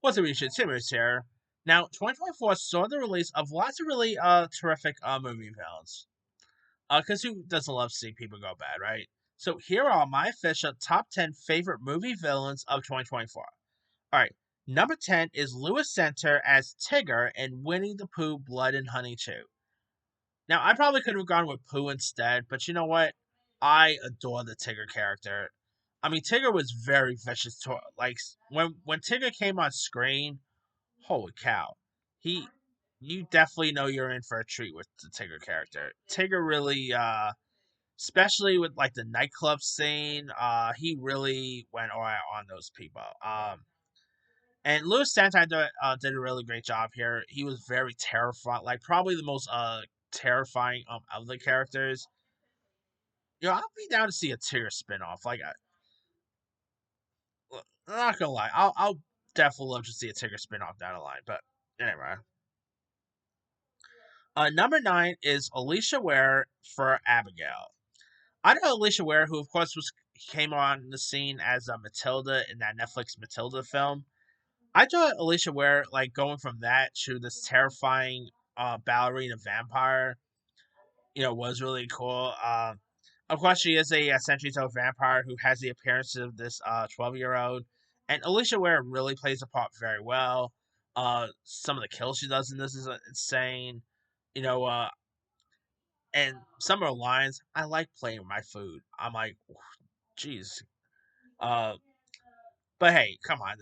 What's up, YouTube? Timmers here. Now, 2024 saw the release of lots of really terrific movie villains. Because who doesn't love seeing people go bad, right? So here are my official top 10 favorite movie villains of 2024. All right, number 10 is Louis Center as Tigger in Winnie the Pooh Blood and Honey 2. Now, I probably could have gone with Pooh instead, but you know what? I adore the Tigger character. I mean, Tigger was very vicious. Like when Tigger came on screen, holy cow. He you definitely know you're in for a treat with the Tigger character. Tigger really especially with like the nightclub scene, he really went all out on those people. And Louis Santai did a really great job here. He was very terrifying, like probably the most terrifying of the characters. I'll be down to see a Tigger spinoff. I'm not gonna lie, I'll definitely love to see a Tigger spinoff down the line. But anyway, number 9 is Alicia Ware for Abigail. I know Alicia Ware, who of course was came on the scene as Matilda in that Netflix Matilda film. I thought Alicia Ware, like going from that to this terrifying ballerina vampire, was really cool. Of course, she is a centuries-old vampire who has the appearance of this 12-year-old, and Alicia Ware really plays the part very well. Some of the kills she does in this is insane. You know, and some of her lines, I like playing with my food. I'm like, jeez. Uh, but hey, come on.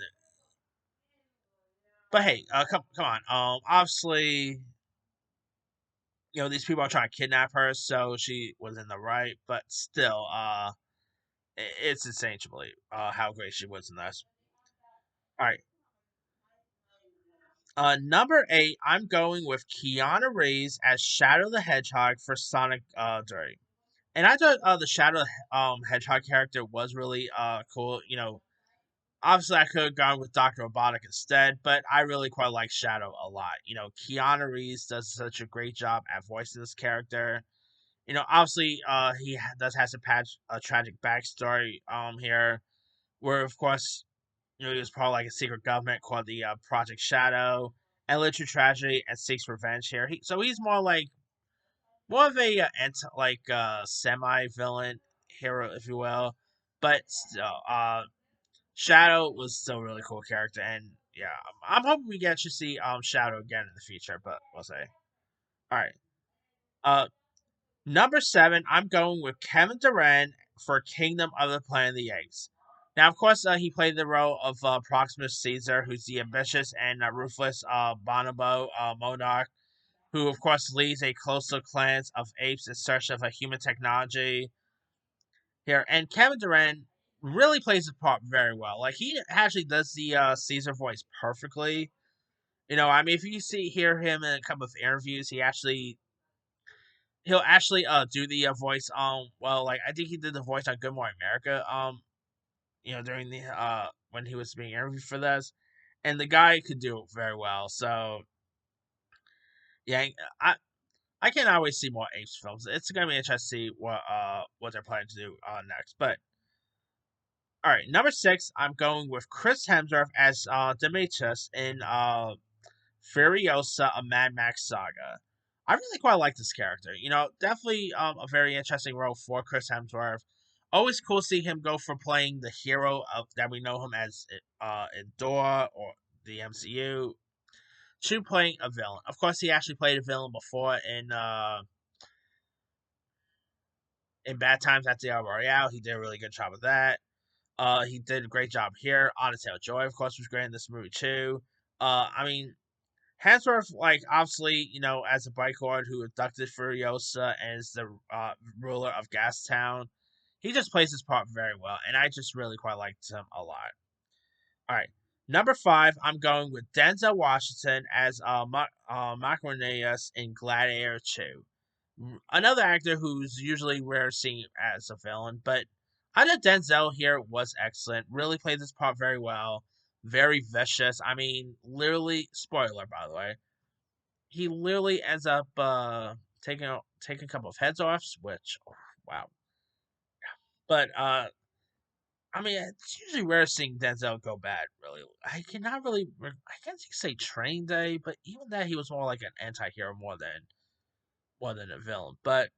But hey, come on. Obviously, these people are trying to kidnap her, so she was in the right. But still, it's insane to believe how great she was in this. All right, number 8, I'm going with Keanu Reeves as Shadow the Hedgehog for Sonic 3. And I thought the Shadow Hedgehog character was really cool. Obviously, I could have gone with Doctor Robotic instead, but I really quite like Shadow a lot. Keanu Reeves does such a great job at voicing this character. Obviously, he does have a tragic backstory here, where of course, he was part of like a secret government called the Project Shadow, and lived through tragedy and seeks revenge here. So he's more of a semi villain hero, if you will, but still, Shadow was still a really cool character, and yeah, I'm hoping we get to see Shadow again in the future, but we'll see. All right, uh, number 7, I'm going with Kevin Durant for Kingdom of the Planet of the Apes. Now, of course, he played the role of Proximus Caesar, who's the ambitious and ruthless bonobo monarch, who, of course, leads a coastal clans of apes in search of a human technology here. And Kevin Durant really plays the part very well. Like he actually does the Caesar voice perfectly. I mean, if you hear him in a couple of interviews, he'll actually do the voice. Well, like I think he did the voice on Good Morning America. During the when he was being interviewed for this, and the guy could do it very well. So yeah, I can always see more apes films. It's gonna be interesting to see what they're planning to do next. But all right, number 6, I'm going with Chris Hemsworth as Demetrius in Furiosa: A Mad Max Saga. I really quite like this character. Definitely a very interesting role for Chris Hemsworth. Always cool to see him go from playing the hero of that we know him as in Thor or the MCU to playing a villain. Of course, he actually played a villain before in Bad Times at the El Royale. He did a really good job of that. He did a great job here. Anya Joy, of course, was great in this movie too. I mean, Hansworth, like obviously, as a bike lord who abducted Furiosa as the ruler of Gastown, he just plays his part very well, and I just really quite liked him a lot. All right, number 5, I'm going with Denzel Washington as Macroneus in Gladiator 2. Another actor who's usually rare seen as a villain, but I know Denzel here was excellent. Really played this part very well. Very vicious. I mean, literally, spoiler by the way, he literally ends up taking a couple of heads off, which wow. But I mean, it's usually rare seeing Denzel go bad. Really, I can't say Training Day, but even that he was more like an anti-hero more than a villain. But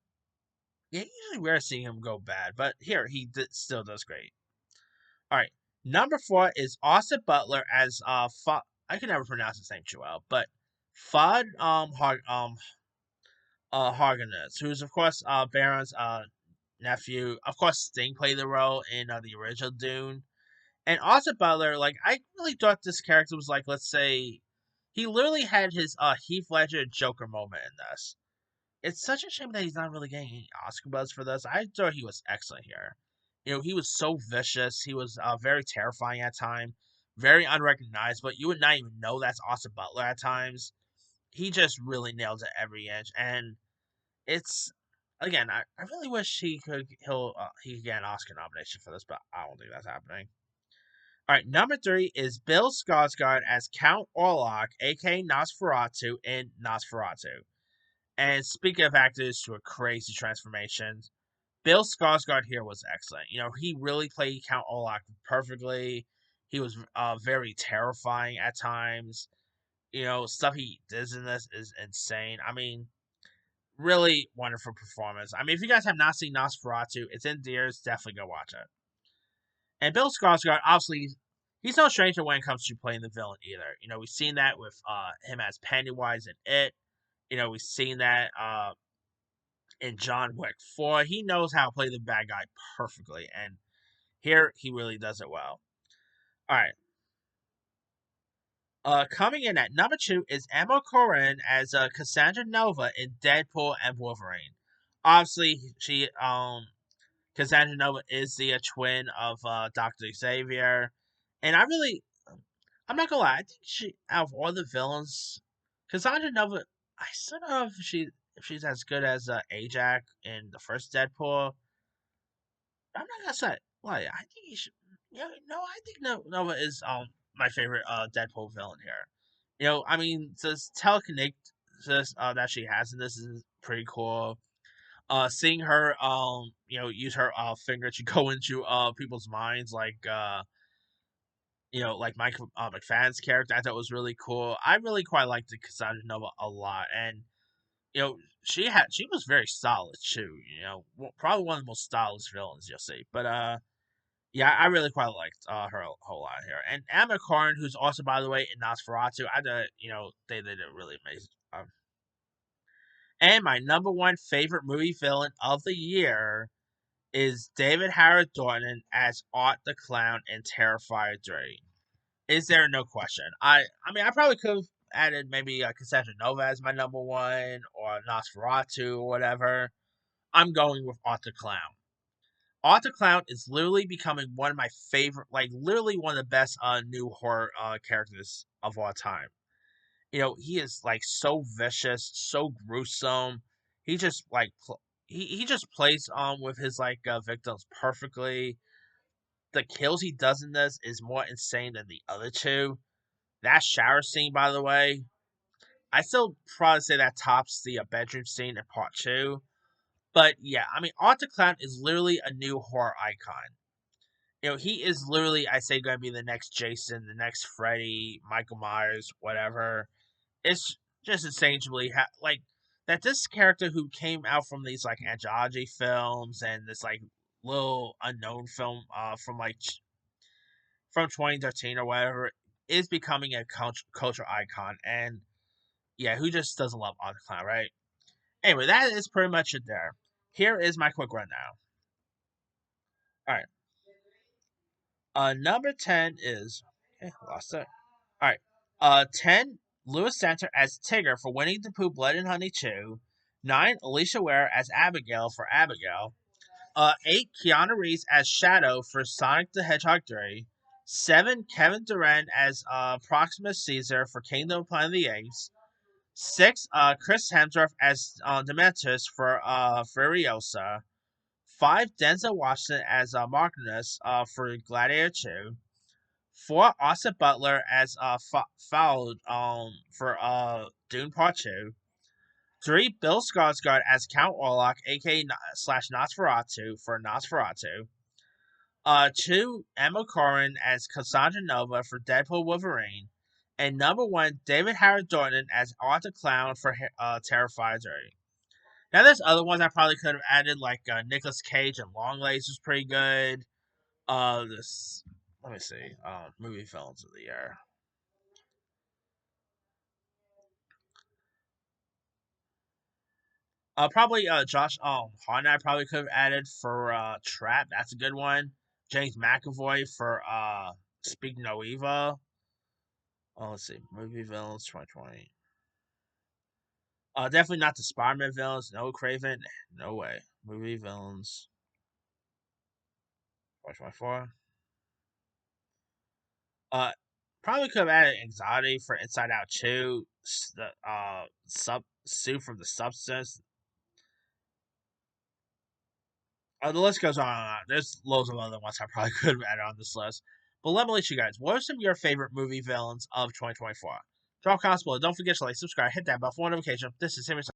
yeah, usually rare seeing him go bad. But here still does great. All right, number four is Austin Butler as I can never pronounce his name too well, but Fudd Harganes, who's of course Baron's nephew. Of course, Sting played the role in the original Dune. And Austin Butler, like I really thought this character was like, let's say, he literally had his Heath Ledger Joker moment in this. It's such a shame that he's not really getting any Oscar buzz for this. I thought he was excellent here. You know, he was so vicious. He was very terrifying at times, very unrecognizable. You would not even know that's Austin Butler at times. He just really nails it every inch, and it's again. I really wish he could get an Oscar nomination for this, but I don't think that's happening. All right, number three is Bill Skarsgård as Count Orlok, aka Nosferatu, in Nosferatu. And speaking of actors who are crazy transformations, Bill Skarsgård here was excellent. You know, he really played Count Orlok perfectly. He was very terrifying at times. You know, stuff he does in this is insane. I mean, really wonderful performance. I mean, if you guys have not seen Nosferatu, it's in theaters. Definitely go watch it. And Bill Skarsgård, obviously, he's no stranger when it comes to playing the villain either. You know, we've seen that with him as Pennywise in It. You know, we've seen that in John Wick 4. He knows how to play the bad guy perfectly, and here he really does it well. All right. Coming in at number two is Emma Corrin as Cassandra Nova in Deadpool and Wolverine. Obviously, she Cassandra Nova is the twin of Doctor Xavier, and I'm not gonna lie. I think she, out of all the villains, Cassandra Nova, I still don't know if she's as good as Ajax in the first Deadpool. I'm not gonna say. Well, yeah, I think you should. Yeah, no, I think Nova is my favorite Deadpool villain here. You know, I mean, this telekinesis that she has in this is pretty cool. Seeing her use her finger to go into people's minds like Mike McFadden's character, I thought was really cool. I really quite liked the Cassandra Nova a lot, and you know she was very solid too. You know, probably one of the most stylish villains you'll see. But yeah, I really quite liked her a whole lot here. And Emma Corrin, who's also by the way in Nosferatu, I thought they did a really amazing. And my number one favorite movie villain of the year is David Harry Dornan as Art the Clown in Terrifier 3. Is there no question? I mean I probably could have added maybe Cassandra Nova as my number one or Nosferatu or whatever. I'm going with Art the Clown. Art the Clown is literally becoming one of my favorite, like literally one of the best new horror characters of all time. You know, he is like so vicious, so gruesome. He just like he just plays with his victims perfectly. The kills he does in this is more insane than the other two. That shower scene, by the way, I still probably say that tops the bedroom scene in part two. But yeah, I mean, Art the Clown is literally a new horror icon. You know, he is literally, I say, going to be the next Jason, the next Freddy, Michael Myers, whatever. It's just insane to believe like that this character who came out from these like anthology films and this like little unknown film from 2013 or whatever is becoming a culture icon. And yeah, who just doesn't love Art the Clown, right? Anyway, that is pretty much it there. Here is my quick rundown. All right. Number 10 is. Okay, lost it. All right. 10, Lewis Center as Tigger for Winnie the Pooh Blood and Honey 2. 9, Alicia Ware as Abigail for Abigail. 8, Keanu Reeves as Shadow for Sonic the Hedgehog 3. 7, Kevin Durant as Proximus Caesar for Kingdom of Planet of the Apes. 6, Chris Hemsworth as Dementus for Furiosa. 5, Denzel Washington as Martinus for Gladiator 2. 4, Austin Butler as Fouled for Dune Part 2. 3, Bill Skarsgård as Count Orlok, aka slash Nosferatu for Nosferatu. Two, Emma Corrin as Cassandra Nova for Deadpool Wolverine, and number one, David Howard Jordan as Arthur Clown for Terrifier 3. Now, there's other ones I probably could have added, like Nicolas Cage and Longlegs was pretty good. This Let me see. Movie films of the year. Probably Josh Hartnett I probably could have added for Trap. That's a good one. James McAvoy for Speak No Evil. Oh, let's see. Movie villains 2020. Definitely not the Spider-Man villains. No Craven. No way. Movie villains 2024. Uh, Probably could have added Anxiety for Inside Out 2. The Sue from the Substance. The list goes on and on. There's loads of other ones I probably could have added on this list. But let me let you guys. What are some of your favorite movie villains of 2024? Drop comments below. Don't forget to like, subscribe, hit that bell for notification. This is Sammy.